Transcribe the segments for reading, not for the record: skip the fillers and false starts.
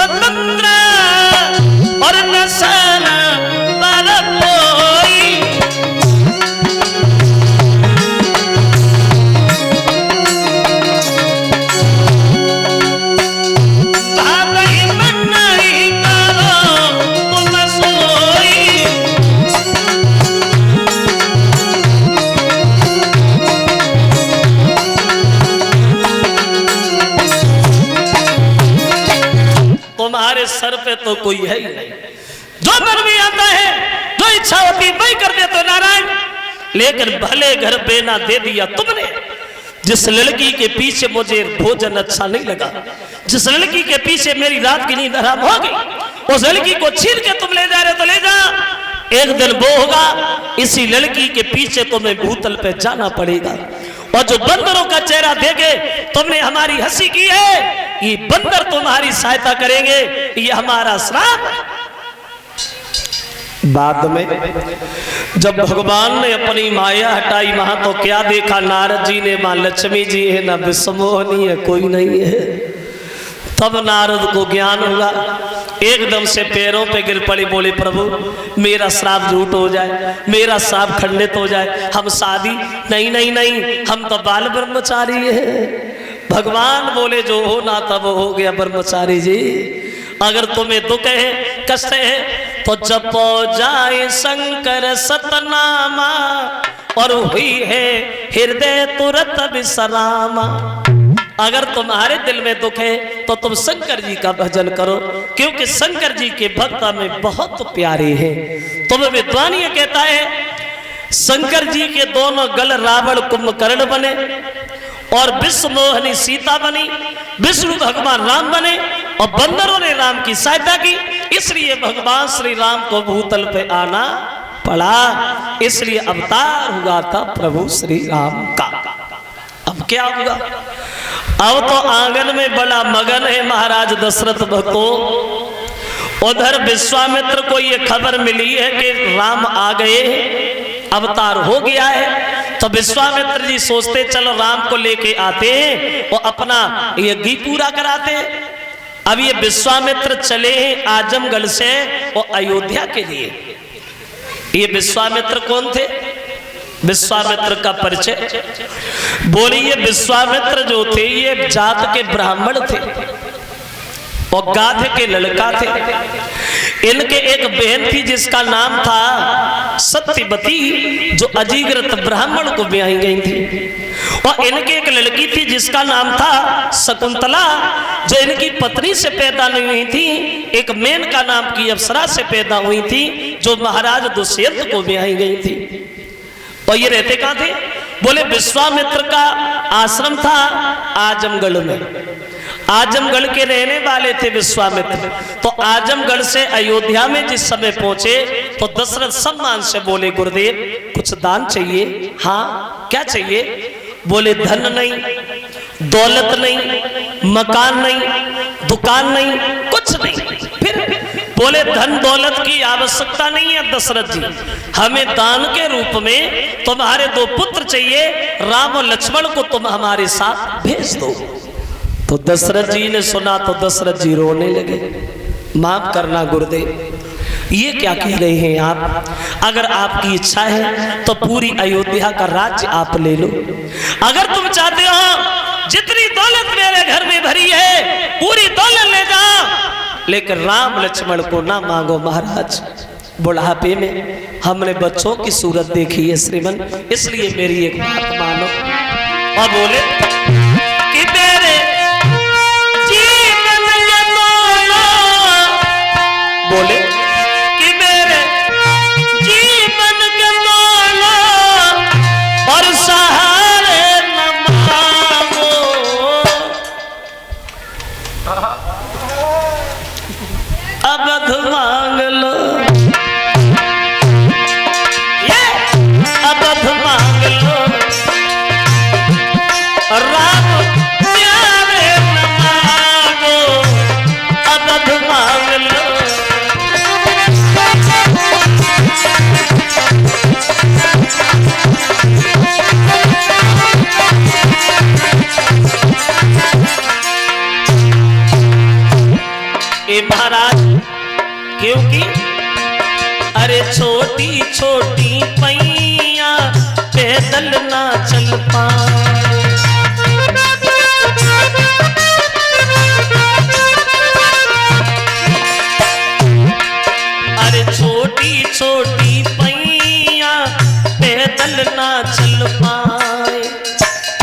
स्वतंत्र और नशन पर कोई। भाई मन नहीं करो तुम सोई। तुम्हारे सर पे तो कोई है ही नहीं। जो मन में आता है, जो इच्छा होती वही कर दे तो नारायण। लेकिन भले घर पे ना दे दिया तुमने। जिस लड़की के पीछे मुझे भोजन अच्छा नहीं लगा, जिस लड़की के पीछे मेरी रात की नींद हराम हो गई, उस लड़की को छीन के तुम ले जा रहे तो ले जा। एक दिन वो होगा, इसी लड़की के पीछे तुम्हें भूतल पे जाना पड़ेगा। और जो बंदरों का चेहरा देखे तुमने हमारी हंसी की है, ये बंदर तुम्हारी सहायता करेंगे, ये हमारा श्राप। बाद में जब भगवान ने अपनी माया हटाई, वहां तो क्या देखा नारद जी ने, मां लक्ष्मी जी है ना विश्वमोहनी है, कोई नहीं है। तब नारद को ज्ञान हुआ, एकदम से पैरों पे गिर पड़ी, बोले प्रभु मेरा श्राप झूठ हो जाए, मेरा श्राप खंडित हो जाए, हम शादी नहीं नहीं नहीं, हम तो बाल ब्रह्मचारी है। भगवान बोले जो हो ना तब हो गया ब्रह्मचारी जी। अगर तुम्हें दुख है कष्ट है तो जपो जाए शंकर सतनामा, और हुई है हृदय तुरंत विश्रामा। अगर तुम्हारे दिल में दुख है तो तुम शंकर जी का भजन करो, क्योंकि शंकर जी के भक्त में बहुत प्यारे हैं। तुम्हें विद्वान ये कहता है शंकर जी के दोनों गल रावण कुंभकर्ण बने और विश्व मोहनी सीता बनी, विष्णु भगवान राम बने और बंदरों ने राम की सहायता की। इसलिए भगवान श्री राम को भूतल पे आना पड़ा, इसलिए अवतार हुआ था प्रभु श्री राम का। अब क्या हुआ? अब तो आंगन में बड़ा मगन है महाराज दशरथ भक्तों। उधर विश्वामित्र को ये खबर मिली है कि राम आ गए, अवतार हो गया है। तो विश्वामित्र जी सोचते चलो राम को लेके आते हैं और अपना यज्ञ पूरा कराते हैं। अब ये विश्वामित्र चले हैं आजमगढ़ से और अयोध्या के लिए। ये विश्वामित्र कौन थे? विश्वामित्र का परिचय बोलिए। विश्वामित्र जो थे ये जात के ब्राह्मण थे और गाध के लड़का थे। इनके एक बहन थी जिसका नाम था सत्यवती, जो अजीग्रत ब्राह्मण को ब्याही गई थी। और इनके एक लड़की थी जिसका नाम था शकुंतला, जो इनकी पत्नी से पैदा नहीं हुई थी, एक मेनका नाम की अप्सरा से पैदा हुई थी, जो महाराज दुष्यंत को ब्याही गई थी। और ये रहते कहाँ थे? बोले विश्वामित्र का आश्रम था आजमगढ़ में। आजमगढ़ के रहने वाले थे विश्वामित्र। तो आजमगढ़ से अयोध्या में जिस समय पहुंचे तो दशरथ सम्मान से बोले गुरुदेव कुछ दान चाहिए। हाँ क्या चाहिए? बोले धन नहीं, दौलत नहीं, मकान नहीं, दुकान नहीं, कुछ नहीं। फिर बोले धन दौलत की आवश्यकता नहीं है दशरथ जी, हमें दान के रूप में तुम्हारे 2 पुत्र चाहिए, राम और लक्ष्मण को तुम हमारे साथ भेज दो। तो दशरथ जी ने सुना तो दशरथ जी रोने लगे। माफ करना गुरुदेव, ये क्या कह रहे हैं आप? अगर आपकी इच्छा है तो पूरी अयोध्या का राज्य आप ले लो। अगर तुम चाहते हो जितनी दौलत मेरे घर में भरी है पूरी दौलत ले जाओ, लेकिन राम लक्ष्मण को ना मांगो महाराज। बुढ़ापे में हमने बच्चों की सूरत देखी है श्रीमन, इसलिए मेरी एक बात मानो। और बोले कि तेरे जीवन के बोले कि मेरे जीवन के और सहारे न मांगो। अवध मांग लो, ये अवध मांग लो, राम प्यारे न मांगो, अवध मांग लो। महाराज, क्योंकि अरे छोटी छोटी पैया पैदल ना चल पाए। अरे छोटी छोटी पैया पैदल ना चल पाए,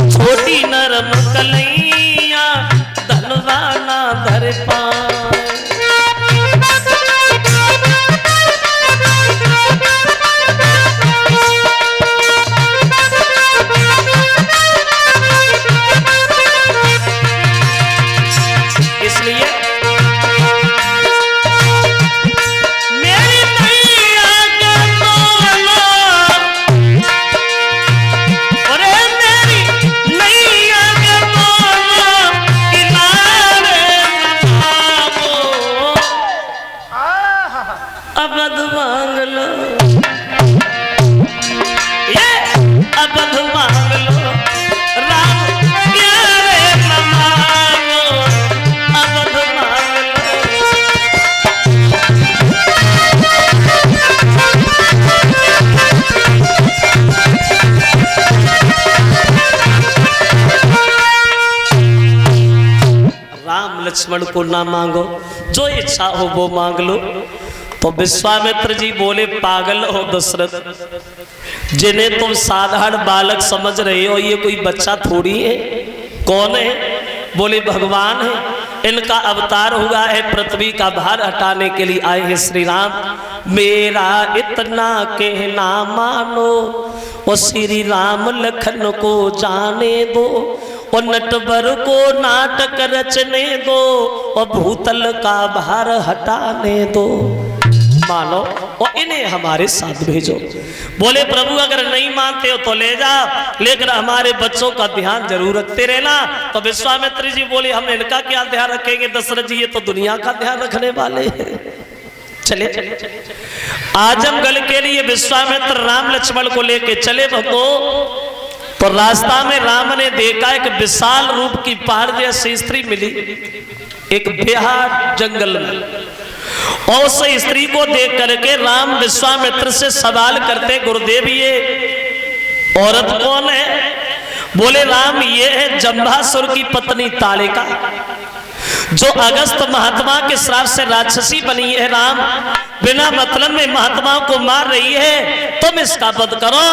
छोटी नरम कलैया धनवा ना धर पाए। इसलिए मेरी नैया के मोला, अरे मेरी नैया के मोला किनारे लगाओ, अबध मांग लो, ये अबध मांग लो, राम प्यारे न मांगो, अबध मांग लो। राम लक्ष्मण को ना मांगो, जो इच्छा हो वो मांग लो। तो विश्वामित्र जी बोले, पागल हो दशरथ, जिन्हें तुम साधारण बालक समझ रहे हो, ये कोई बच्चा थोड़ी है। कौन है? बोले भगवान है, इनका अवतार हुआ है, पृथ्वी का भार हटाने के लिए आए हैं श्री राम। मेरा इतना कहना मानो, और श्री राम लखन को जाने दो, और नटवर को नाटक रचने दो, और भूतल का भार हटाने दो। मानो और इन्हें हमारे साथ भेजो। बोले प्रभु अगर नहीं मानते हो तो ले जाओ, लेकिन हमारे बच्चों का ध्यान जरूर रखते रहना। तो विश्वामित्र जी बोले, हम इनका क्या ध्यान रखेंगे दशरथ जी, ये तो दुनिया का ध्यान रखने वाले हैं। चले आजमगढ़ के लिए विश्वामित्र राम लक्ष्मण को लेके चले भक्तों। तो रास्ता में राम ने देखा एक विशाल रूप की पहाड़ जैसी स्त्री मिली एक बेहार जंगल में, और उस स्त्री को देख करके राम विश्वामित्र से सवाल करते, गुरुदेव ये औरत कौन है? बोले राम ये है जंभासुर की पत्नी तालिका, जो अगस्त महात्मा के श्राप से राक्षसी बनी है। राम बिना मतलब में महात्माओं को मार रही है, तुम इसका वध करो।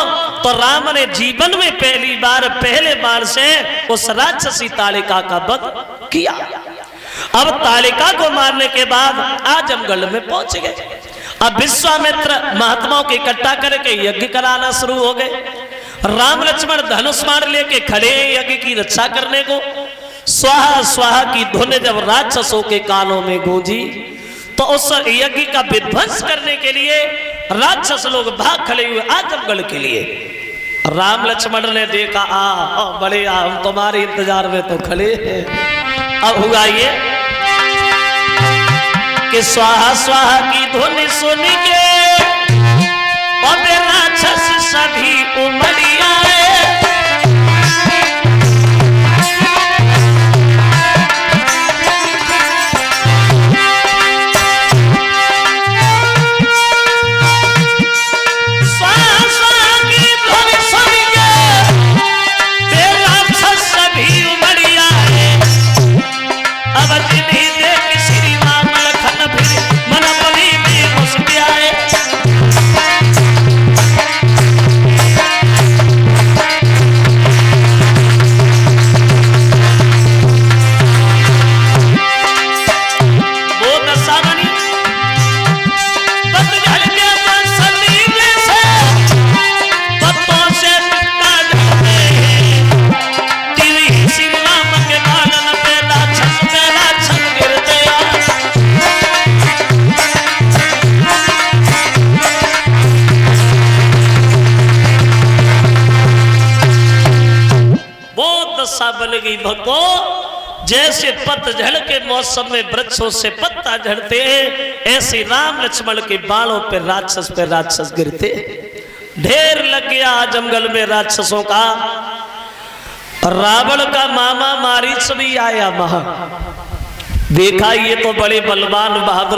तो राम ने जीवन में पहले बार से उस राक्षसी तालिका का वध किया। अब तालिका को मारने के बाद आजमगढ़ में पहुंच गए। अब विश्वामित्र महात्माओं को इकट्ठा करके यज्ञ कराना शुरू हो गए। राम लक्ष्मण धनुष बाण लेके खड़े यज्ञ की रक्षा करने को। स्वाहा स्वाहा की धुन जब राक्षसों के कानों में गूंजी, तो उस यज्ञ का विध्वंस करने के लिए राक्षस लोग भाग खड़े हुए आजमगढ़ के लिए। राम लक्ष्मण ने देखा, बड़े हम तुम्हारे इंतजार में तो खड़े हैं। अब हुआ ये कि स्वाहा स्वाहा की धुन सुन के और राक्षस सभी उमड़ आए। बन गई भक्तों, जैसे पतझड़ के मौसम में वृक्षों से पत्ता झड़ते हैं, ऐसे राम लक्ष्मण के बालों पे राक्षस गिरते। ढेर लग गया आजमगढ़ में राक्षसों का। रावण का मामा मारीच भी आया वहां। देखा ये तो बड़े बलवान बहादुर